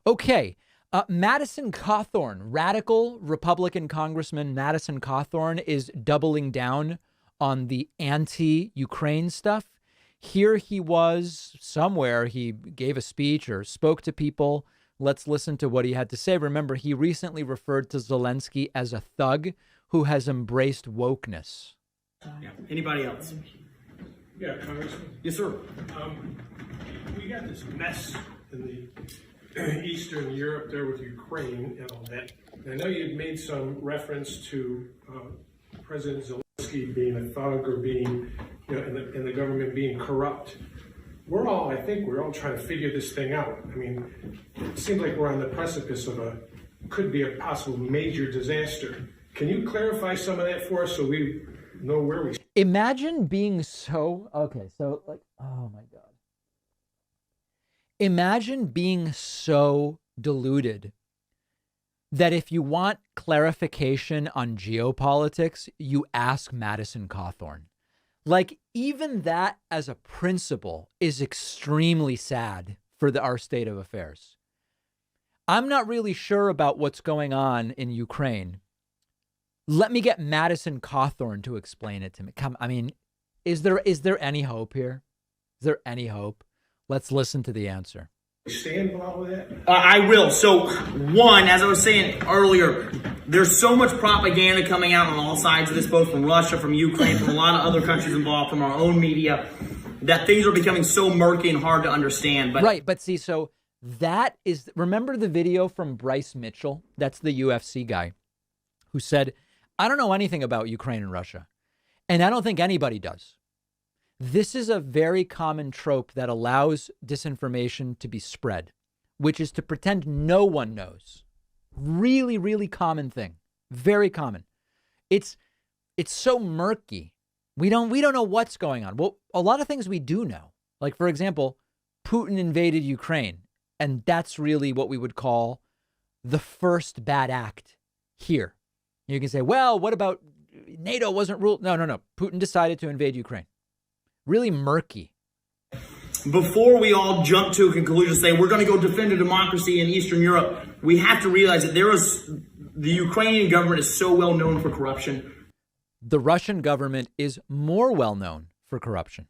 Okay. Madison Cawthorn, radical Republican Congressman Madison Cawthorn, is doubling down on the anti-Ukraine stuff. Here he was somewhere. He gave a speech or spoke to people. Let's listen to what he had to say. Remember, he recently referred to Zelenskyy as a thug who has embraced wokeness. Yeah. Anybody else? Yeah, Congressman. Yes, sir. We got this mess in the Eastern Europe there with Ukraine and all that. And I know you've made some reference to President Zelenskyy being a thug or being, and the government being corrupt. I think we're all trying to figure this thing out. I mean, it seems like we're on the precipice of could be a possible major disaster. Can you clarify some of that for us so we know where we stand? Imagine being so, okay, so like, oh my God. Imagine being so deluded that if you want clarification on geopolitics, you ask Madison Cawthorn. Like, even that as a principle is extremely sad for our state of affairs. I'm not really sure about what's going on in Ukraine. Let me get Madison Cawthorn to explain it to me. Is there any hope here? Is there any hope? Let's listen to the answer. Stand by all of that? I will. So, one, as I was saying earlier, there's so much propaganda coming out on all sides of this, both from Russia, from Ukraine, from a lot of other countries involved, from our own media, that things are becoming so murky and hard to understand. But right, but see, so that is, remember the video from Bryce Mitchell? That's the UFC guy who said, I don't know anything about Ukraine and Russia, and I don't think anybody does. This is a very common trope that allows disinformation to be spread, which is to pretend no one knows. Really, really common thing. Very common. It's so murky. We don't know what's going on. Well, a lot of things we do know. Like, for example, Putin invaded Ukraine, and that's really what we would call the first bad act here. You can say, well, what about NATO wasn't ruled? No. Putin decided to invade Ukraine. Really murky. before we all jump to a conclusion, say we're going to go defend a democracy in Eastern Europe, we have to realize that the Ukrainian government is so well known for corruption. The Russian government is more well known for corruption.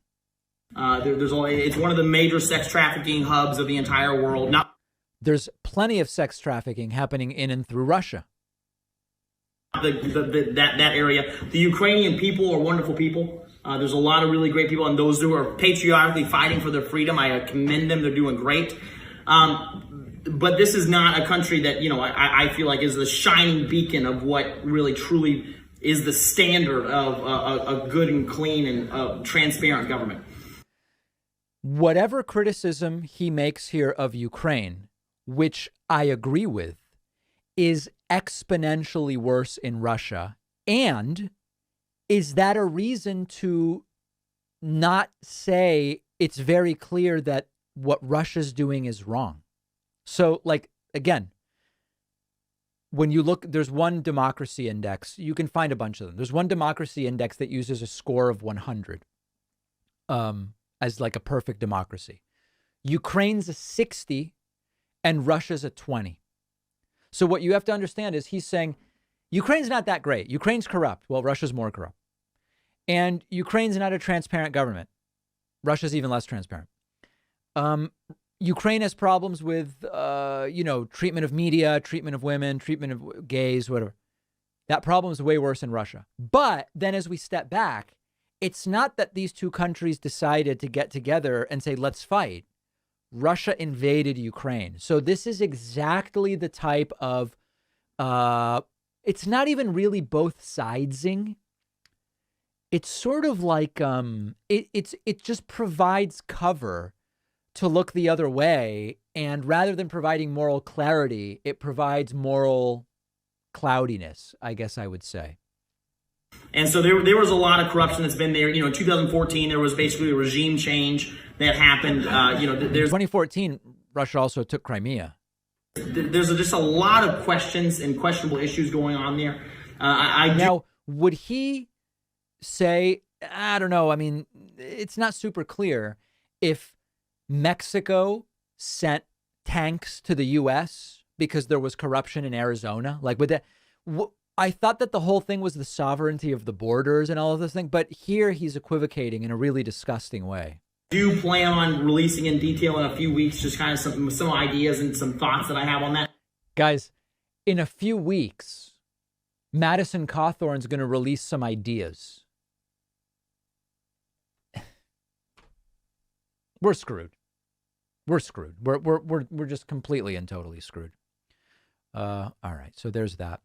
It's one of the major sex trafficking hubs of the entire world. There's plenty of sex trafficking happening in and through Russia. That area. The Ukrainian people are wonderful people. There's a lot of really great people, and those who are patriotically fighting for their freedom, I commend them. They're doing great. But this is not a country that, I feel like is the shining beacon of what really truly is the standard of a good and clean and transparent government. Whatever criticism he makes here of Ukraine, which I agree with, is exponentially worse in Russia. And is that a reason to not say it's very clear that what Russia's doing is wrong? So, again, when you look, there's one democracy index. You can find a bunch of them. There's one democracy index that uses a score of 100 as like a perfect democracy. Ukraine's a 60 and Russia's a 20. So what you have to understand is he's saying Ukraine's not that great. Ukraine's corrupt. Well, Russia's more corrupt. And Ukraine's not a transparent government. Russia's even less transparent. Ukraine has problems with, treatment of media, treatment of women, treatment of gays, whatever. That problem is way worse in Russia. But then as we step back, it's not that these two countries decided to get together and say, let's fight. Russia invaded Ukraine. So this is exactly the type of, it's not even really both sidesing. It's sort of like, it just provides cover to look the other way. And rather than providing moral clarity, it provides moral cloudiness, I guess I would say. And so there was a lot of corruption that's been there. In 2014, there was basically a regime change that happened. There's 2014, Russia also took Crimea. There's just a lot of questions and questionable issues going on there. Now, would he say, I don't know, I mean, it's not super clear if Mexico sent tanks to the U.S. because there was corruption in Arizona. Like with that, I thought that the whole thing was the sovereignty of the borders and all of this thing. But here he's equivocating in a really disgusting way. Do you plan on releasing in detail in a few weeks, just kind of some ideas and some thoughts that I have on that? Guys, in a few weeks, Madison Cawthorn's going to release some ideas. We're screwed. We're screwed. We're just completely and totally screwed. All right. So there's that.